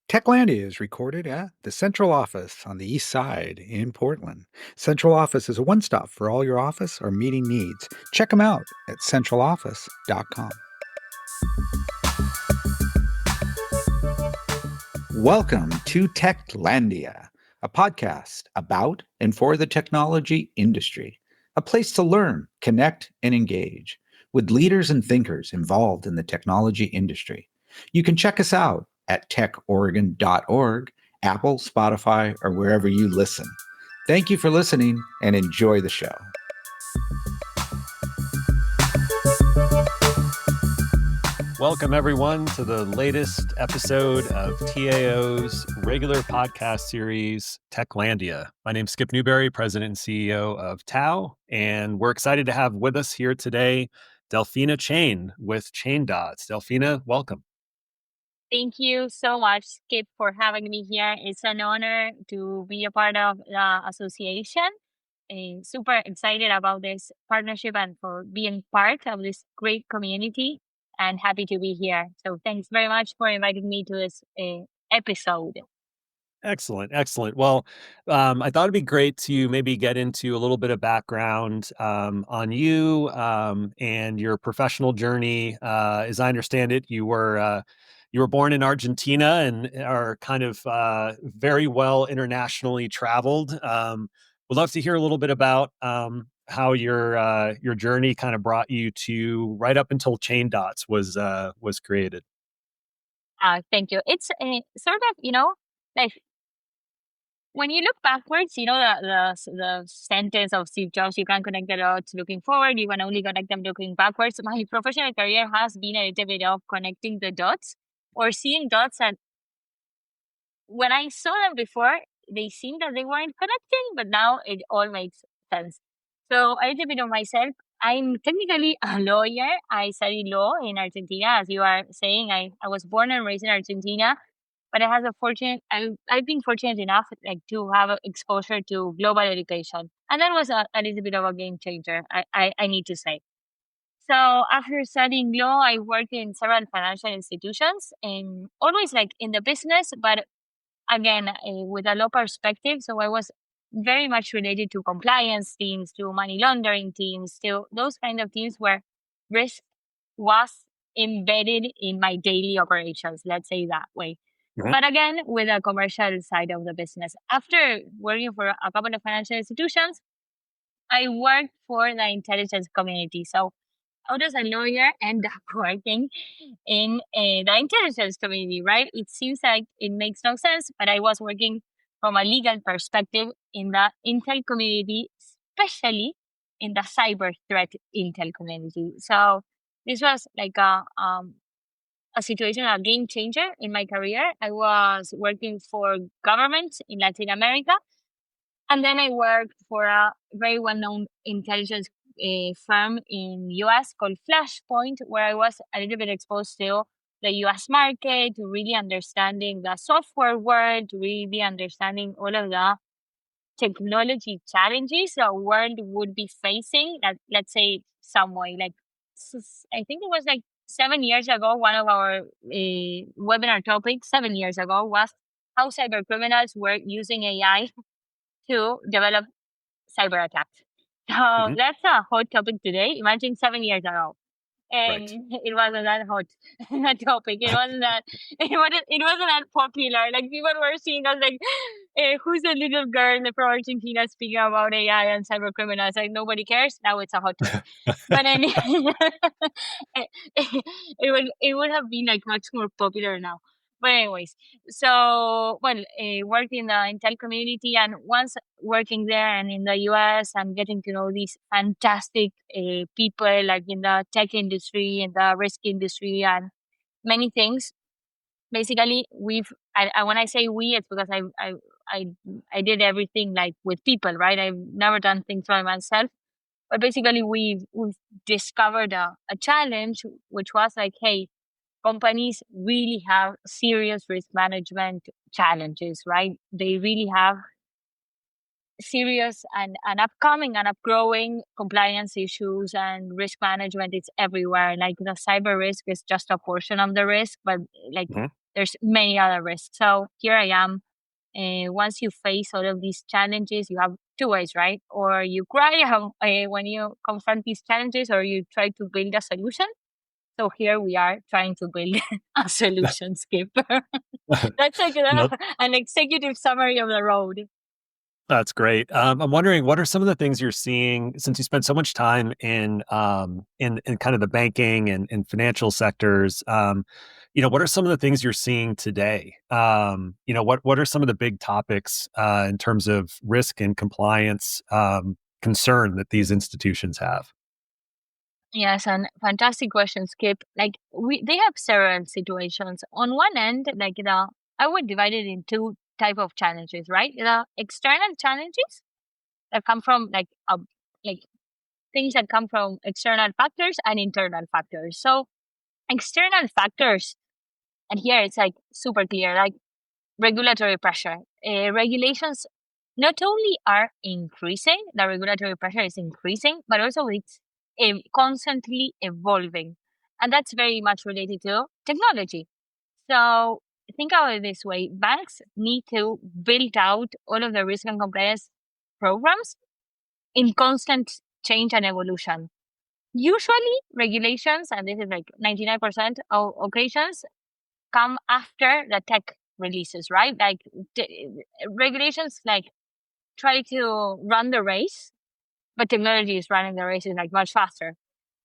Techlandia is recorded at the central office on the east side in Portland. Central office is a one stop for all your office or meeting needs. Check them out at centraloffice.com. Welcome to Techlandia, a podcast about and for the technology industry, a place to learn, connect, and engage with leaders and thinkers involved in the technology industry. You can check us out at techoregon.org, Apple, Spotify, or wherever you listen. Thank you for listening and enjoy the show. Welcome, everyone, to the latest episode of TAO's regular podcast series, Techlandia. My name's Skip Newberry, President and CEO of TAO, and we're excited to have with us here today Delfina Chain with Chaindots. Delfina, welcome. Thank you so much, Skip, for having me here. It's an honor to be a part of the association. Super excited about this partnership and for being part of this great community, and happy to be here. So thanks very much for inviting me to this episode. Excellent. Well, I thought it'd be great to maybe get into a little bit of background on you and your professional journey. As I understand it, you were born in Argentina and are kind of very well internationally traveled. Would love to hear a little bit about how your journey kind of brought you to right up until Chaindots was created. Thank you. It's sort of, like when you look backwards, the sentence of Steve Jobs, you can connect the dots looking forward, you can only connect them looking backwards. My professional career has been a little bit of connecting the dots or seeing dots, and when I saw them before, they seemed that they weren't connecting, but now it all makes sense. So a little bit of myself. I'm technically a lawyer. I studied law in Argentina, as you are saying. I was born and raised in Argentina, but I've been fortunate enough to have exposure to global education, and that was a little bit of a game changer. I need to say. So after studying law, I worked in several financial institutions, and always like in the business, but again with a law perspective. So I was very much related to compliance teams, to money laundering teams, to those kind of teams where risk was embedded in my daily operations. Let's say that way. Mhm. But again, with a commercial side of the business. After working for a couple of financial institutions, I worked for the intelligence community. So how does a lawyer end up working in the intelligence community, right? It seems like it makes no sense, but I was working from a legal perspective in the intel community, especially in the cyber threat intel community. So this was like a situation, a game changer in my career. I was working for governments in Latin America, and then I worked for a very well-known intelligence firm in US called Flashpoint, where I was a little bit exposed to the US market, to really understanding the software world, to really understanding all of the technology challenges the world would be facing. That, let's say, some way, I think it was like 7 years ago, one of our webinar topics 7 years ago was how cyber criminals were using AI to develop cyber attacks. So Mhm. that's a hot topic today. Imagine 7 years ago. And Right. it wasn't that hot a topic. It wasn't that popular. Like people were seeing us like, who's the little girl from Argentina speaking about AI and cyber criminals? Like nobody cares. Now it's a hot topic. But it would have been like much more popular now. But anyways, so worked in the Intel community, and once working there and in the US and getting to know these fantastic people like in the tech industry, in the risk industry, and many things. Basically, when I say we, it's because I I did everything like with people, right? I've never done things by myself. But basically, we've discovered a challenge, which was like, hey, companies really have serious risk management challenges, right? They really have serious and upcoming and upgrowing compliance issues, and risk management is everywhere. Like the cyber risk is just a portion of the risk, but like Mhm. there's many other risks. So here I am. Once you face all of these challenges, you have two ways, right? Or you cry when you confront these challenges, or you try to build a solution. So here we are trying to build a solution, Skip. That's like No, an executive summary of the road. that's great. I'm wondering, what are some of the things you're seeing since you spent so much time in kind of the banking and financial sectors? What are some of the things you're seeing today? What are some of the big topics in terms of risk and compliance concern that these institutions have? Yes, and fantastic question, Skip. Like they have several situations. On one end, I would divide it in two type of challenges, right? The external challenges that come from like things that come from external factors and internal factors. So external factors, and here it's like super clear, like regulatory pressure. Regulations not only are increasing, the regulatory pressure is increasing, but also it's constantly evolving. And that's very much related to technology. So think about it this way: banks need to build out all of the risk and compliance programs in constant change and evolution. Usually, regulations, and this is like 99% of occasions, come after the tech releases, right? Like regulations try to run the race, but technology is running the race is like much faster.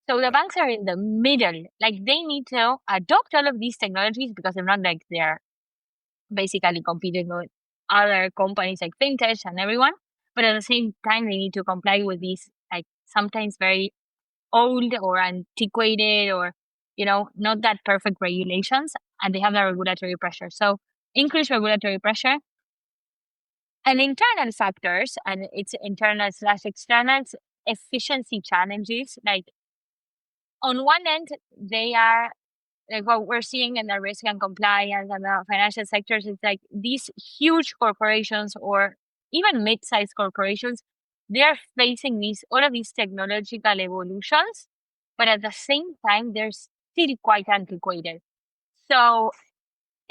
So the banks are in the middle. Like they need to adopt all of these technologies because they're not like they're basically competing with other companies like fintech and everyone. But at the same time, they need to comply with these like sometimes very old or antiquated or not that perfect regulations, and they have the regulatory pressure. So increased regulatory pressure and internal factors, and it's internal slash externals, efficiency challenges. Like on one end, they are like what we're seeing in the risk and compliance and the financial sectors. It's like these huge corporations or even mid-sized corporations, they're facing all of these technological evolutions, but at the same time, they're still quite antiquated. So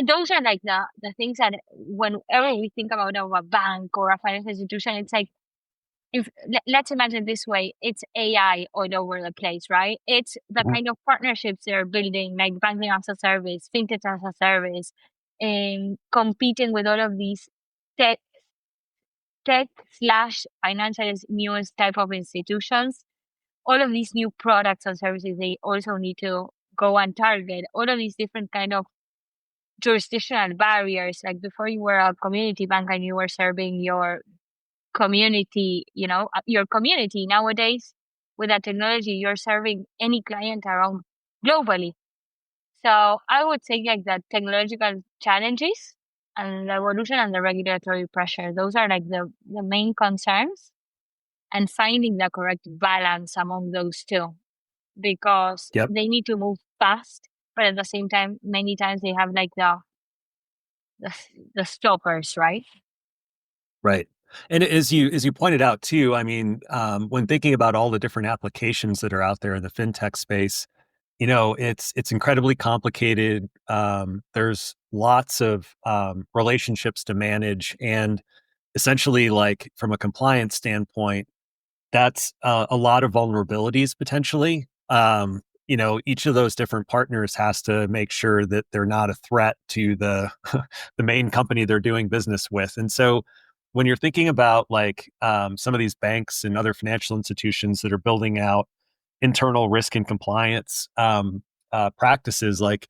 those are like the things that whenever we think about a bank or a financial institution, it's like if let's imagine this way, it's AI all over the place, right? It's the Mhm. kind of partnerships they're building, like banking as a service, fintech as a service, and competing with all of these tech tech slash financial newest type of institutions. All of these new products and services, they also need to go and target all of these different kind of jurisdictional barriers. Like before you were a community bank and you were serving your community, your community. Nowadays, with that technology, you're serving any client around globally. So I would say like the technological challenges and the evolution and the regulatory pressure. Those are like the main concerns, and finding the correct balance among those two, because Yep. they need to move fast, but at the same time, many times they have like the, the stoppers, right? Right. And as you pointed out too, I mean, when thinking about all the different applications that are out there in the fintech space, it's incredibly complicated. There's lots of relationships to manage, and essentially, like from a compliance standpoint, that's a lot of vulnerabilities potentially. Each of those different partners has to make sure that they're not a threat to the the main company they're doing business with. And so, when you're thinking about like some of these banks and other financial institutions that are building out internal risk and compliance practices, like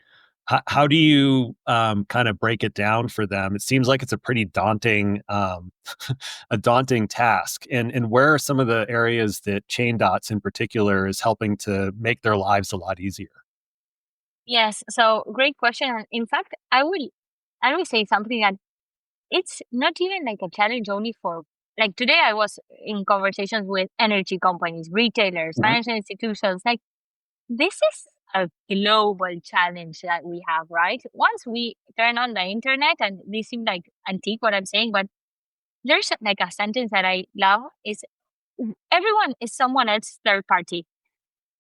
how do you kind of break it down for them? It seems like it's a pretty daunting a daunting task. And where are some of the areas that Chaindots in particular is helping to make their lives a lot easier? Yes. So great question. And in fact, I will say something that it's not even like a challenge only for like today I was in conversations with energy companies, retailers, Mhm. financial institutions. Like this is a global challenge that we have, right? Once we turn on the internet, and this seems like antique what I'm saying, but there's like a sentence that I love is everyone is someone else's third party.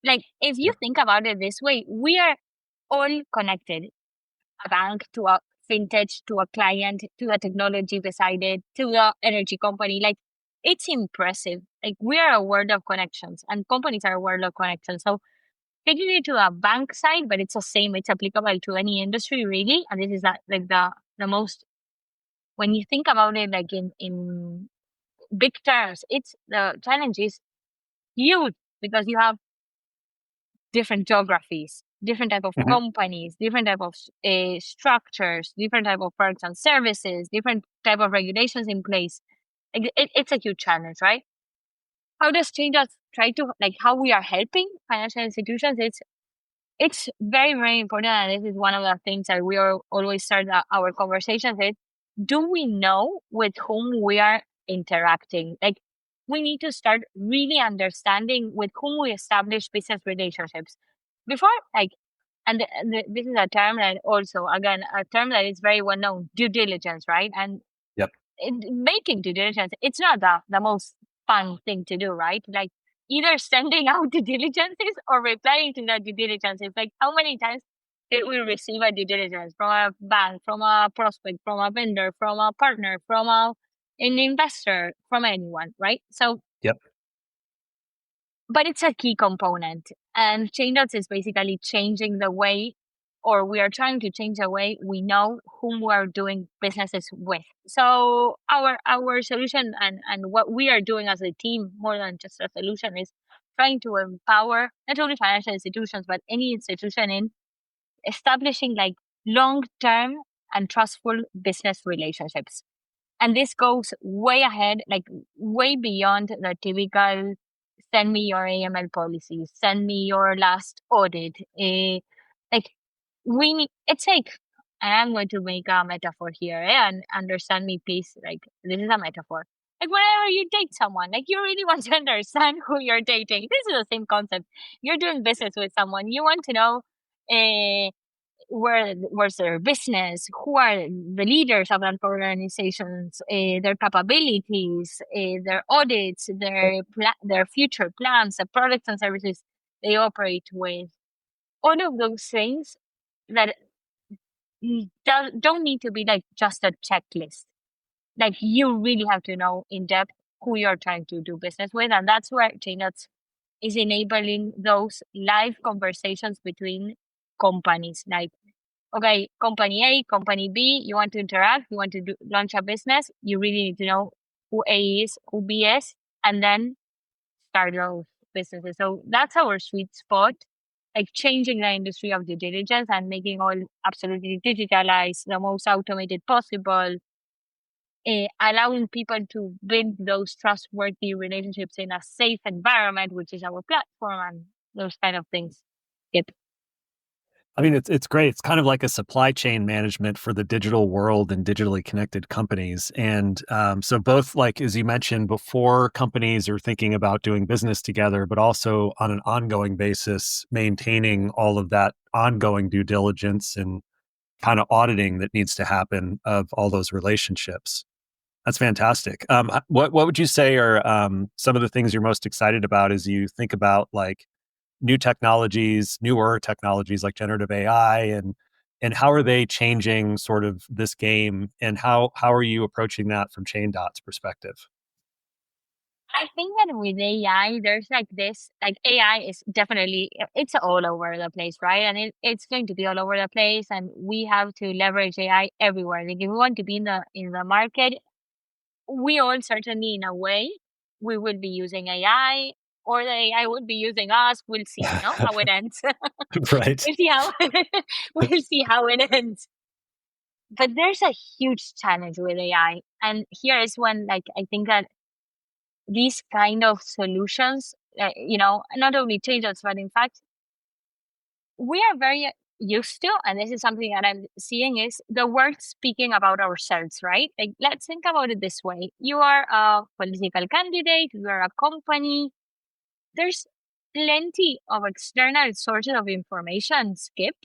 Like if you Yep. think about it this way, we are all connected. a bank to a fintech to a client to a technology beside it to the energy company. Like, it's impressive. Like, we are a world of connections, and companies are a world of connections. So taking it to a bank side, but it's the same. It's applicable to any industry, really. And this is like the most, when you think about it, like in big terms, it's the challenge is huge because you have different geographies, different type of Mhm. companies, different type of structures, different type of products and services, different type of regulations in place. It's a huge challenge, right? How does Chaindots try to, like, how we are helping financial institutions? It's very, very important, and this is one of the things that we are always start our conversations with. Do we know with whom we are interacting? Like, we need to start really understanding with whom we establish business relationships before, like, this is a term that also, again, a term that is very well known, due diligence, right? And Yep. making due diligence, it's not the most fun thing to do, right? Like, either sending out due diligences or replying to the due diligences. Like, how many times did we receive a due diligence from a bank, from a prospect, from a vendor, from a partner, from an investor, from anyone, right? So, Yep. but it's a key component. And Chaindots is basically changing the way, or we are trying to change the way we know whom we are doing businesses with. So our solution and what we are doing as a team, more than just a solution, is trying to empower not only financial institutions, but any institution in establishing like long-term and trustful business relationships. And this goes way ahead, like way beyond the typical send me your AML policies, send me your last audit. Like, we need, it's like, and I'm going to make a metaphor here, and understand me, please. Like, this is a metaphor. Like, whenever you date someone, like, you really want to understand who you're dating. This is the same concept. You're doing business with someone. You want to know uh, where's their business, who are the leaders of that organizations, their capabilities, their audits, their future plans, the products and services they operate with. All of those things that don't need to be like just a checklist. Like, you really have to know in depth who you're trying to do business with, and that's where Chaindots is enabling those live conversations between companies. Like, okay, company A, company B, you want to interact, you want to launch a business, you really need to know who A is, who B is, and then start those businesses. So that's our sweet spot, like changing the industry of due diligence and making all absolutely digitalized, the most automated possible, allowing people to build those trustworthy relationships in a safe environment, which is our platform, and those kind of things. Yep. I mean, it's great. It's kind of like a supply chain management for the digital world and digitally connected companies. And so both, like, as you mentioned before, companies are thinking about doing business together, but also on an ongoing basis, maintaining all of that ongoing due diligence and kind of auditing that needs to happen of all those relationships. That's fantastic. What would you say are some of the things you're most excited about as you think about like newer technologies like generative AI, and how are they changing sort of this game, and how are you approaching that from Chaindots perspective? I think that with AI, there's like this, like AI is definitely, it's all over the place, right? And it's going to be all over the place, and we have to leverage AI everywhere. Like, if we want to be in the market, we all certainly, in a way, we will be using AI, or the AI would be using us. We'll see, how it ends. Right. We'll see how we'll see how it ends. But there's a huge challenge with AI, and here is when, like, I think that these kind of solutions, not only changes, but in fact, we are very used to, and this is something that I'm seeing, is the word speaking about ourselves, right? Like, let's think about it this way. You are a political candidate, you are a company. There's plenty of external sources of information, Skip,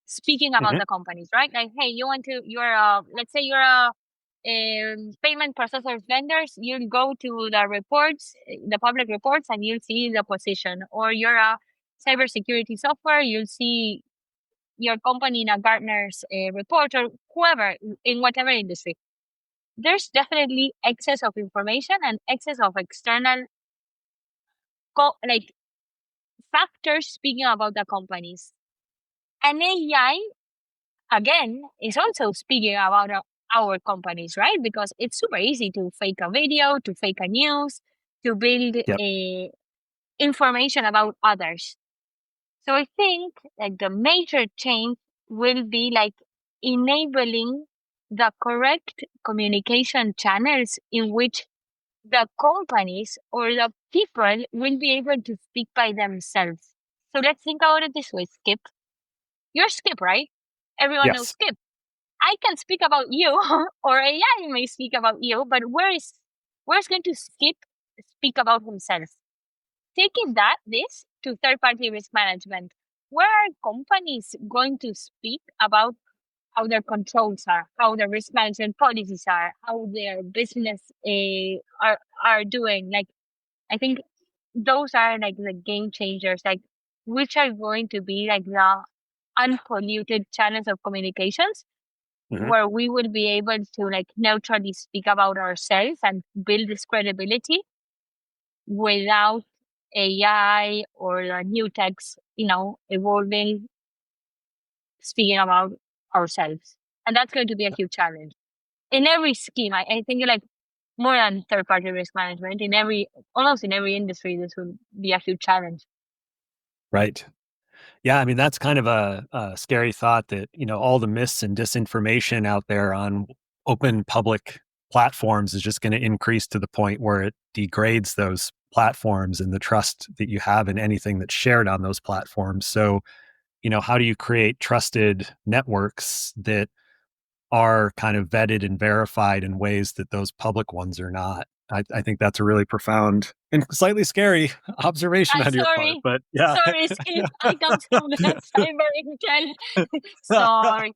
speaking about Mhm. the companies, right? Like, hey, you're a, let's say you're a payment processors vendors, you'll go to the reports, the public reports, and you'll see the position. Or you're a cybersecurity software, you'll see your company in a Gartner's report or whoever in whatever industry, there's definitely excess of information and excess of external like factors speaking about the companies. And AI, again, is also speaking about our companies, right? Because it's super easy to fake a video, to fake a news, to build Yep. information about others. So I think like the major change will be like enabling the correct communication channels in which the companies or the people will be able to speak by themselves. So let's think about it this way, Skip. You're Skip, right? Everyone knows Yes. Skip. I can speak about you, or AI may speak about you, but where's going to Skip speak about himself? Taking this to third-party risk management, where are companies going to speak about how their controls are, how their risk management policies are, how their business are doing? Like, I think those are like the game changers, like which are going to be like the unpolluted channels of communications Mhm. where we will be able to like neutrally speak about ourselves and build this credibility without AI or the new techs, evolving, speaking about ourselves. And that's going to be a huge challenge. In every scheme, I think like more than third party risk management, almost in every industry, this will be a huge challenge. Right. Yeah, I mean, that's kind of a scary thought that, all the myths and disinformation out there on open public platforms is just going to increase to the point where it degrades those platforms and the trust that you have in anything that's shared on those platforms. So, how do you create trusted networks that are kind of vetted and verified in ways that those public ones are not? I think that's a really profound and slightly scary observation I'm on your part, sorry. but yeah. Sorry, Skip. I come from the cyber intel. Sorry.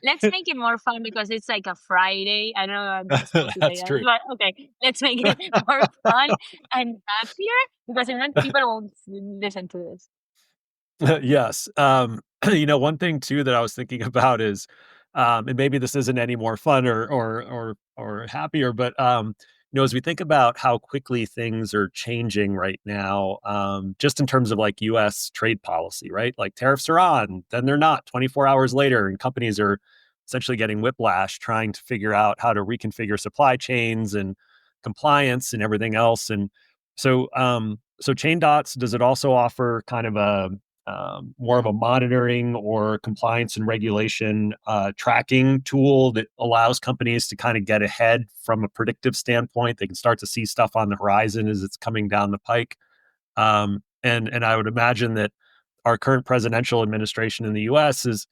Let's make it more fun because it's like a Friday. I know I'm not supposed to say That's that, true. but okay, let's make it more fun and happier because if not, people won't listen to this. Yes. One thing too that I was thinking about is, and maybe this isn't any more fun or happier, but as we think about how quickly things are changing right now, just in terms of like U.S. trade policy, right? Like tariffs are on, then they're not 24 hours later, and companies are essentially getting whiplash trying to figure out how to reconfigure supply chains and compliance and everything else. And so Chaindots, does it also offer kind of a more of a monitoring or compliance and regulation tracking tool that allows companies to kind of get ahead from a predictive standpoint? They can start to see stuff on the horizon as it's coming down the pike. And I would imagine that our current presidential administration in the U.S. is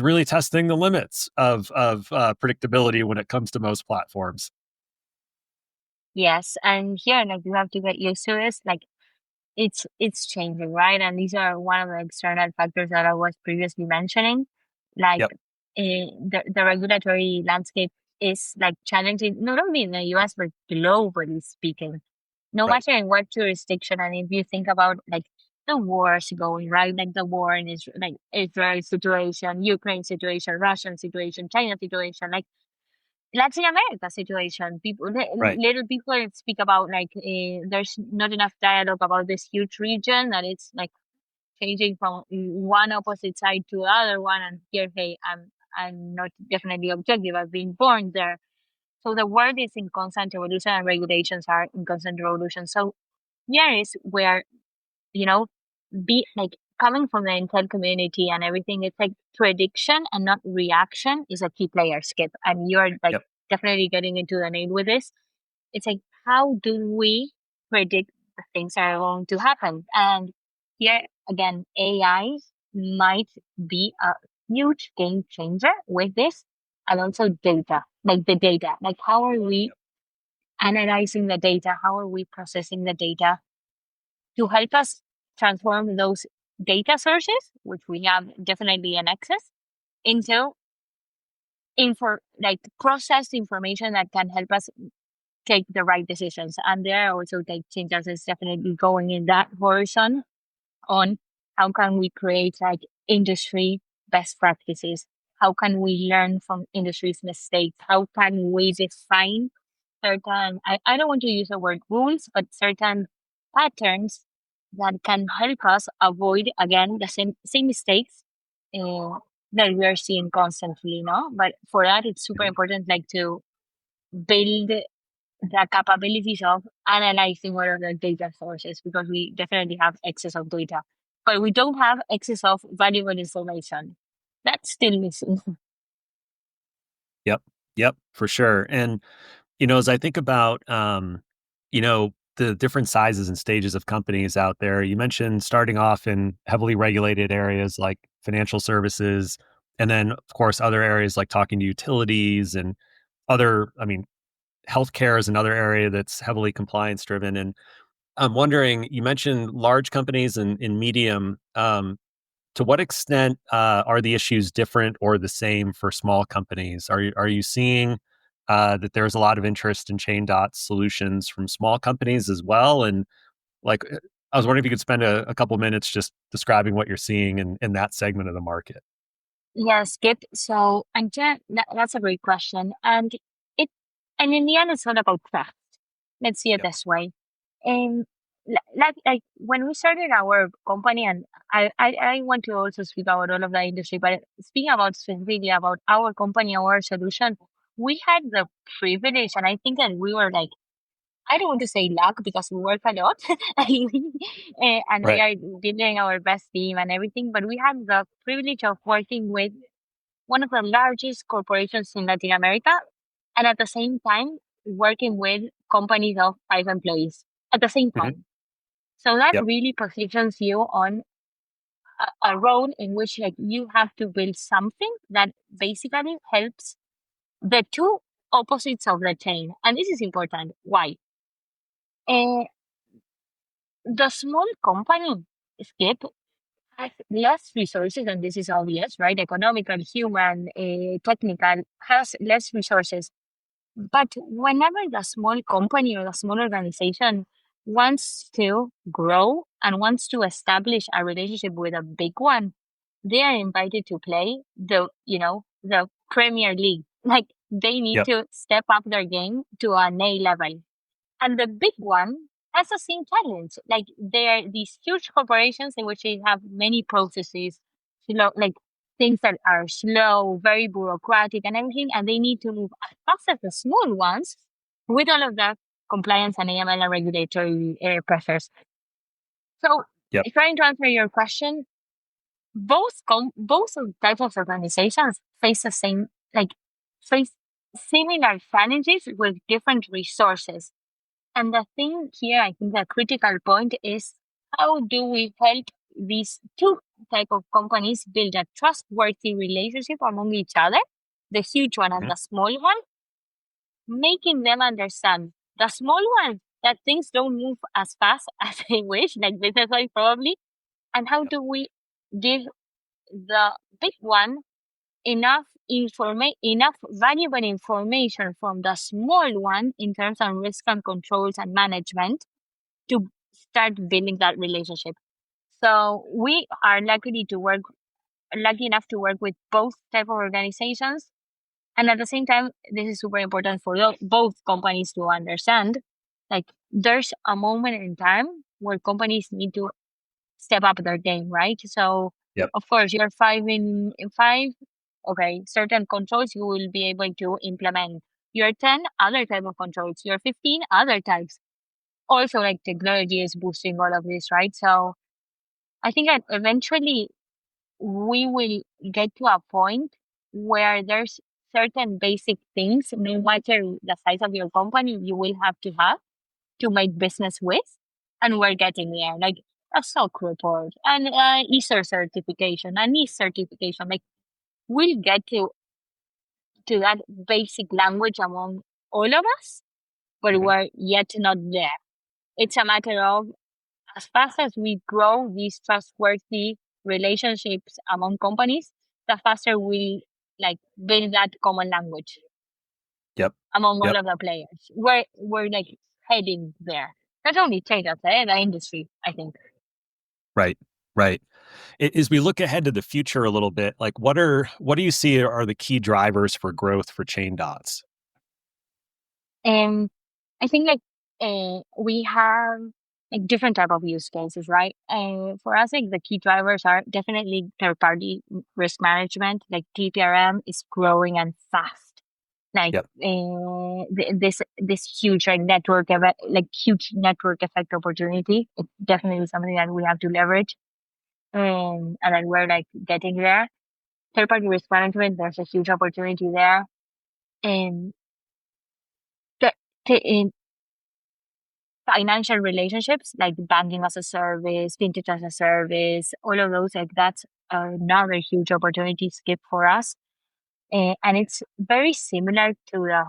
really testing the limits of predictability when it comes to most platforms. Yes, and here like you have to get used to this. Like it's changing, right? And these are one of the external factors that I was previously mentioning. Like Yep. the regulatory landscape is like challenging not only in the US but globally speaking. No Right. matter in what jurisdiction, and if you think about like the wars going right, like the war in Israel, like Israel situation, Ukraine situation, Russian situation, China situation, like Latin America situation. Right. Little people speak about like there's not enough dialogue about this huge region that it's like changing from one opposite side to the other one. And here, hey, I'm not definitely objective. I've been born there. So the world is in constant evolution and regulations are in constant evolution. So here is where you know be like coming from the intel community and everything, it's like prediction and not reaction is a key player, Skip. And you're like Yep. definitely getting into the nail with this. It's like, how do we predict the things that are going to happen? And here again, AI might be a huge game changer with this. And also data, like the data, like how are we analyzing the data? How are we processing the data to help us transform those data sources, which we have definitely an access, into like processed information that can help us take the right decisions. And there are also like changes is definitely going in that horizon on how can we create like industry best practices? How can we learn from industry's mistakes? How can we define certain, I don't want to use the word rules, but certain patterns that can help us avoid, again, the same mistakes uh, that we are seeing constantly, no? But for that, it's super Mhm. important, like to build the capabilities of analyzing all of the data sources, because we definitely have excess of data, but we don't have excess of valuable information. That's still missing. Yep. Yep, for sure. And, as I think about, the different sizes and stages of companies out there, you mentioned starting off in heavily regulated areas like financial services, and then, of course, other areas like talking to utilities and healthcare is another area that's heavily compliance driven. And I'm wondering, you mentioned large companies and in medium. To what extent are the issues different or the same for small companies? Are you seeing that there's a lot of interest in Chaindots solutions from small companies as well? And like, I was wondering if you could spend a couple minutes just describing what you're seeing in that segment of the market. Yes, Skip. So, and that's a great question. It, and in the end, it's not about trust. Let's see it Yep. this way. And like when we started our company, and I want to also speak about all of the industry, but speaking about specifically about our company, our solution, we had the privilege, and I think that we were like, I don't want to say luck because we work a lot, and we Right. are building our best team and everything. But we had the privilege of working with one of the largest corporations in Latin America, and at the same time working with companies of 5 employees at the same Hmm. time. So that Yep. really positions you on a role in which, like, you have to build something that basically helps the two opposites of the chain. And this is important. Why? Uh, the small company, Skip, has less resources, and this is obvious, right? Economical, human, technical, has less resources. But whenever the small company or the small organization wants to grow and wants to establish a relationship with a big one, they are invited to play the Premier League. Like, they need Yep. to step up their game to an A level. And the big one has the same challenge. Like, there are these huge corporations in which they have many processes, like things that are slow, very bureaucratic and everything, and they need to move as fast as the small ones with all of the compliance and AML and regulatory pressures. So, Yep. trying to answer your question, both of types of organizations face the same, like, face similar challenges with different resources. And the thing here, I think the critical point is, how do we help these two type of companies build a trustworthy relationship among each other, the huge one and Hmm. the small one, making them understand, the small one, that things don't move as fast as they wish, like business wise probably, and how Yep. do we give the big one enough valuable information from the small one in terms of risk and controls and management to start building that relationship. So we are lucky enough to work with both type of organizations, and at the same time, this is super important for both companies to understand. Like, there's a moment in time where companies need to step up their game, right? So Yep. of course, you're in five. Okay, certain controls you will be able to implement. You're 10, other type of controls. You're 15, other types. Also, like, technology is boosting all of this, right? So I think that eventually we will get to a point where there's certain basic things, no matter the size of your company, you will have to make business with. And we're getting there. Like, a SOC report and ISO certification, an E certification. Like, we'll get to that basic language among all of us, but Hmm. we're yet not there. It's a matter of, as fast as we grow these trustworthy relationships among companies, the faster we, like, build that common language Yep. among all Yep. of the players. We're like heading there. Not only traders, the industry, I think. Right. Right. As we look ahead to the future a little bit, like what do you see are the key drivers for growth for Chaindots? And I think like we have like different type of use cases, right? And for us, like the key drivers are definitely third party risk management. Like TPRM is growing and fast. Like Yep. this huge like huge network effect opportunity. It's definitely something that we have to leverage. And then we're like getting there. Third party risk management, there's a huge opportunity there. And the, in financial relationships, like banking as a service, fintech as a service, all of those, like that's another huge opportunity skip for us. And it's very similar to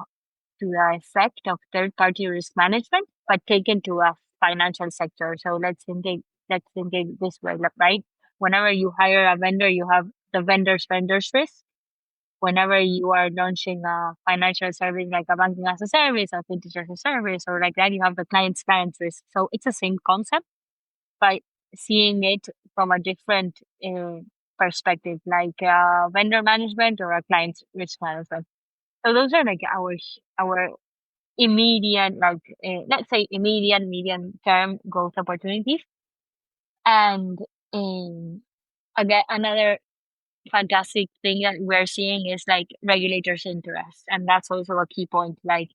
the effect of third party risk management, but taken to a financial sector. So let's think it this way, right? Whenever you hire a vendor, you have the vendor's risk. Whenever you are launching a financial service like a banking as a service or fintech as a service or like that, you have the client's risk. So it's the same concept, but seeing it from a different perspective, like vendor management or a client's risk management. So those are like our immediate, like let's say immediate medium term growth opportunities. And again, another fantastic thing that we're seeing is like regulators' interest, and that's also a key point. Like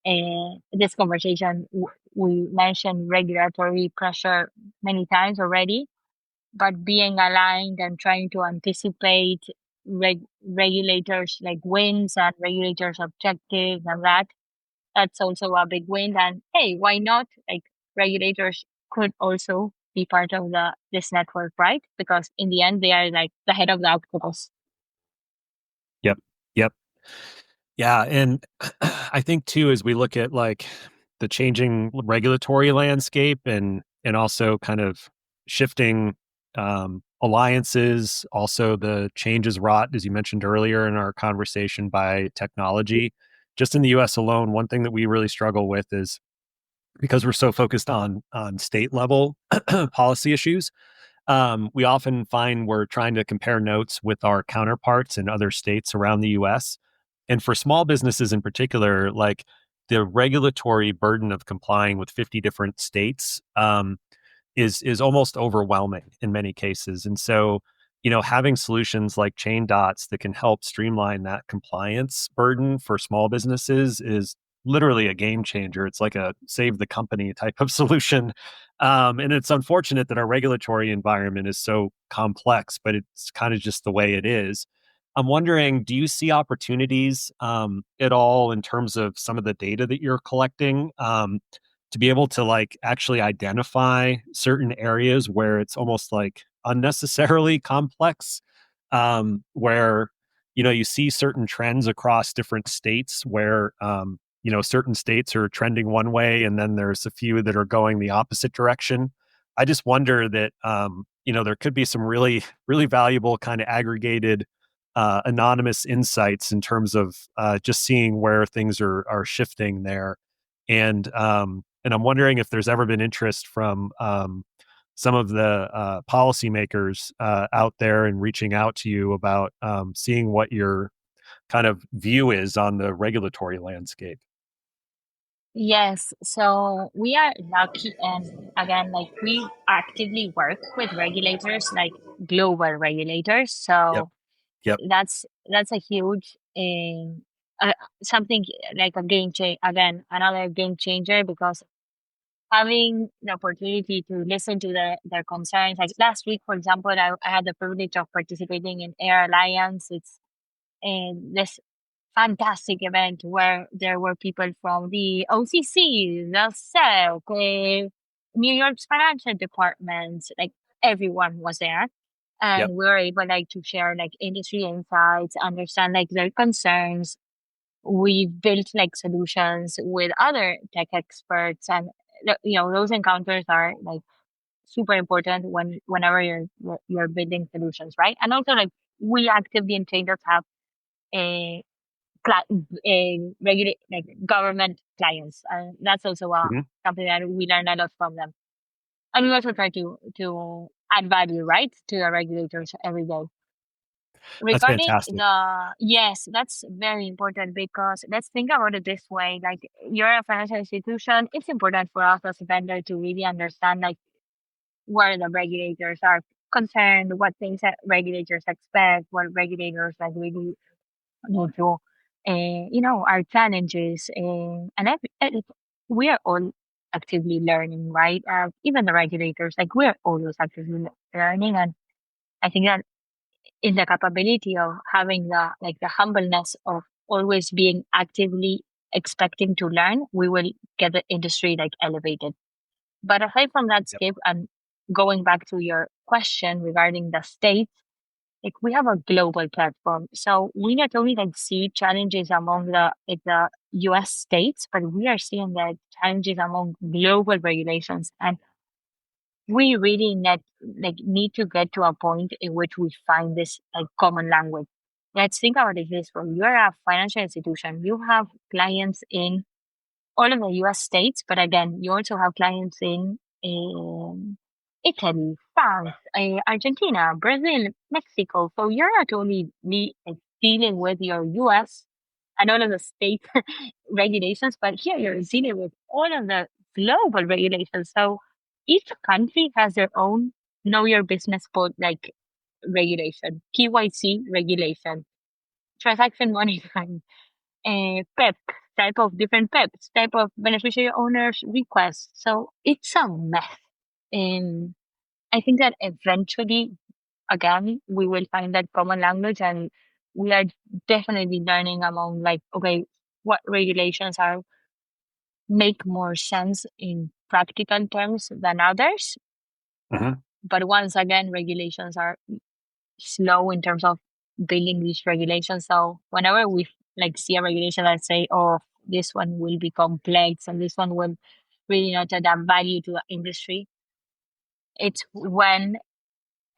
this conversation, we mentioned regulatory pressure many times already, but being aligned and trying to anticipate regulators like wins and regulators' objectives and that's also a big win. And hey, why not? Like regulators could also be part of this network, right? Because in the end, they are like the head of the octopus. Yep. Yep. Yeah, and I think too, as we look at like the changing regulatory landscape and also kind of shifting alliances, also the changes wrought, as you mentioned earlier in our conversation, by technology. Just in the U.S. alone, one thing that we really struggle with is because we're so focused on state level policy issues. We often find we're trying to compare notes with our counterparts in other states around the US. And for small businesses in particular, like the regulatory burden of complying with 50 different states is almost overwhelming in many cases. And so, having solutions like Chain Dots that can help streamline that compliance burden for small businesses is literally a game changer. It's like a save the company type of solution. And it's unfortunate that our regulatory environment is so complex, but it's kind of just the way it is. I'm wondering, do you see opportunities at all in terms of some of the data that you're collecting to be able to like actually identify certain areas where it's almost like unnecessarily complex, where you see certain trends across different states where certain states are trending one way and then there's a few that are going the opposite direction. I just wonder that there could be some really really valuable kind of aggregated anonymous insights in terms of just seeing where things are shifting there. And I'm wondering if there's ever been interest from some of the policymakers out there and reaching out to you about seeing what your kind of view is on the regulatory landscape. Yes, so we are lucky, and again, like we actively work with regulators, like global regulators. Yep. So Yep. that's a huge something like a game change again, another game changer because having the opportunity to listen to their concerns. Like last week, for example, I had the privilege of participating in Air Alliance. It's this fantastic event where there were people from the OCC, the SEC, New York's financial departments, like everyone was there. And Yep. we were able like to share like industry insights, understand like their concerns. We built like solutions with other tech experts and those encounters are like super important whenever you're building solutions, right? And also like we actively in Chaindots have a regulate like government clients, and that's also Mhm. something that we learn a lot from them. And we also try to add value, right, to the regulators every day. That's Regarding fantastic. yes, that's very important because let's think about it this way. Like you're a financial institution, it's important for us as a vendor to really understand like where the regulators are concerned, what things that regulators expect, what regulators like really need to, our challenges, we are all actively learning, right? Even the regulators, like we are always actively learning, and I think that in the capability of having the humbleness of always being actively expecting to learn, we will get the industry like elevated. But aside from that, Yep. Skip, and going back to your question regarding the states, like we have a global platform, so we not only like see challenges among the U.S. states, but we are seeing the challenges among global regulations, and we really need to get to a point in which we find this like common language. Let's think about it this way: you're a financial institution, you have clients in all of the U.S. states, but again, you also have clients in Italy, France, Argentina, Brazil, Mexico. So you're not only dealing with your U.S. and all of the state regulations, but here you're dealing with all of the global regulations. So each country has their own know your business code like regulation, KYC regulation, transaction monitoring, PEP, type of different PEPs, type of beneficiary owners requests. So it's a mess. And I think that eventually, again, we will find that common language, and we are definitely learning among like, okay, what regulations are make more sense in practical terms than others. Mhm. But once again, regulations are slow in terms of building these regulations. So whenever we like see a regulation that say, "Oh, this one will be complex and this one will really not add value to the industry," it's when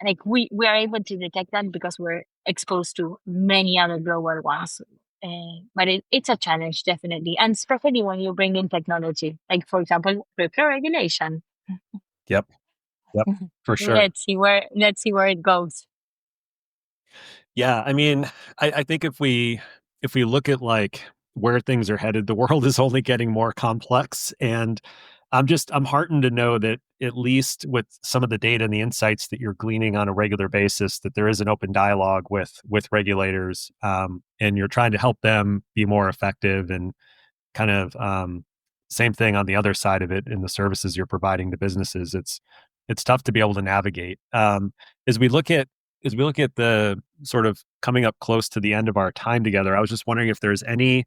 like we are able to detect that because we're exposed to many other global ones. But it's a challenge definitely, and especially when you bring in technology, like for example, crypto regulation. Yep. Yep. For sure. Let's see where it goes. Yeah, I mean, I think if we look at like where things are headed, the world is only getting more complex, and I'm heartened to know that at least with some of the data and the insights that you're gleaning on a regular basis, that there is an open dialogue with regulators, and you're trying to help them be more effective and kind of same thing on the other side of it in the services you're providing to businesses. It's tough to be able to navigate. As we look at as we look at the sort of coming up close to the end of our time together, I was just wondering if there's any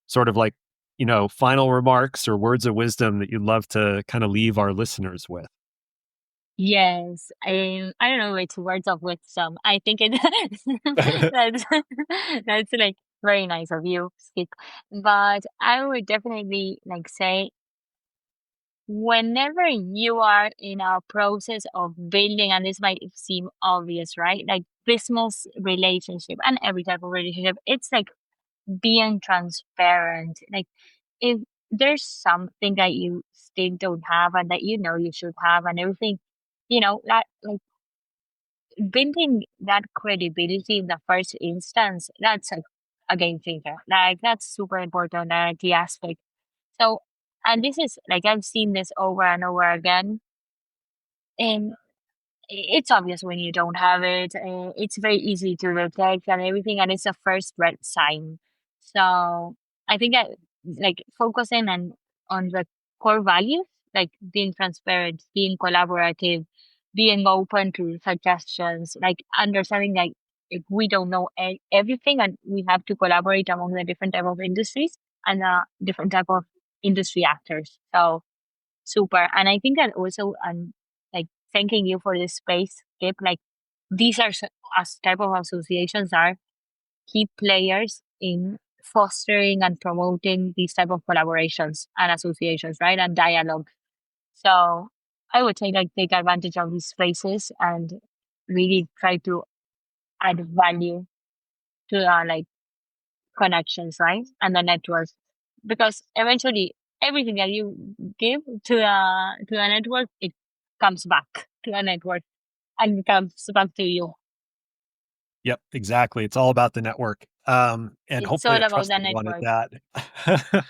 sort of like, final remarks or words of wisdom that you'd love to kind of leave our listeners with. Yes, I don't know. It's words of wisdom. I think it that's that's like very nice of you, Skip. But I would definitely like say whenever you are in a process of building, and this might seem obvious, right? Like business relationship and every type of relationship, it's like being transparent. Like if there's something that you still don't have and that you know you should have and everything, that like building that credibility in the first instance, that's a game changer. Like that's super important, the aspect. So, and this is like I've seen this over and over again. And it's obvious when you don't have it. It's very easy to detect and everything, and it's a first red sign. So I think that like focusing on the core values, like being transparent, being collaborative, being open to suggestions, like understanding like if we don't know everything, and we have to collaborate among the different type of industries and different type of industry actors. So super. And I think that also, like thanking you for this space, Kip. Like these are as type of associations are key players in fostering and promoting these type of collaborations and associations, right? And dialogue. So I would say like take advantage of these spaces and really try to add value to like connections, right? And the network. Because eventually everything that you give to the network, it comes back to a network and comes back to you. Yep, exactly. It's all about the network. And It's hopefully all a about the trusted one at network.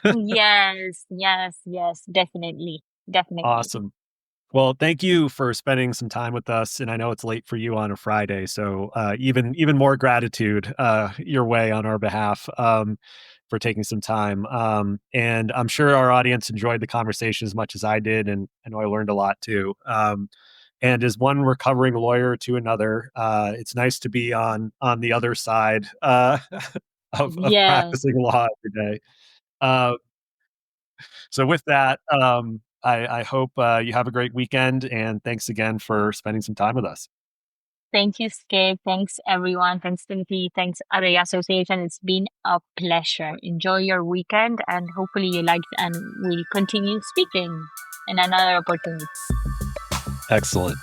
that. Yes, definitely. Definitely. Awesome. Well, thank you for spending some time with us, and I know it's late for you on a Friday, so even more gratitude your way on our behalf for taking some time. And I'm sure our audience enjoyed the conversation as much as I did, and I know I learned a lot too. And as one recovering lawyer to another, it's nice to be on the other side of Yeah. practicing law every day. Uh, so with that, I hope you have a great weekend, and thanks again for spending some time with us. Thank you, Skip. Thanks, everyone. Thanks, Timothy. Thanks, Array Association. It's been a pleasure. Enjoy your weekend, and hopefully you liked and we'll continue speaking in another opportunity. Excellent.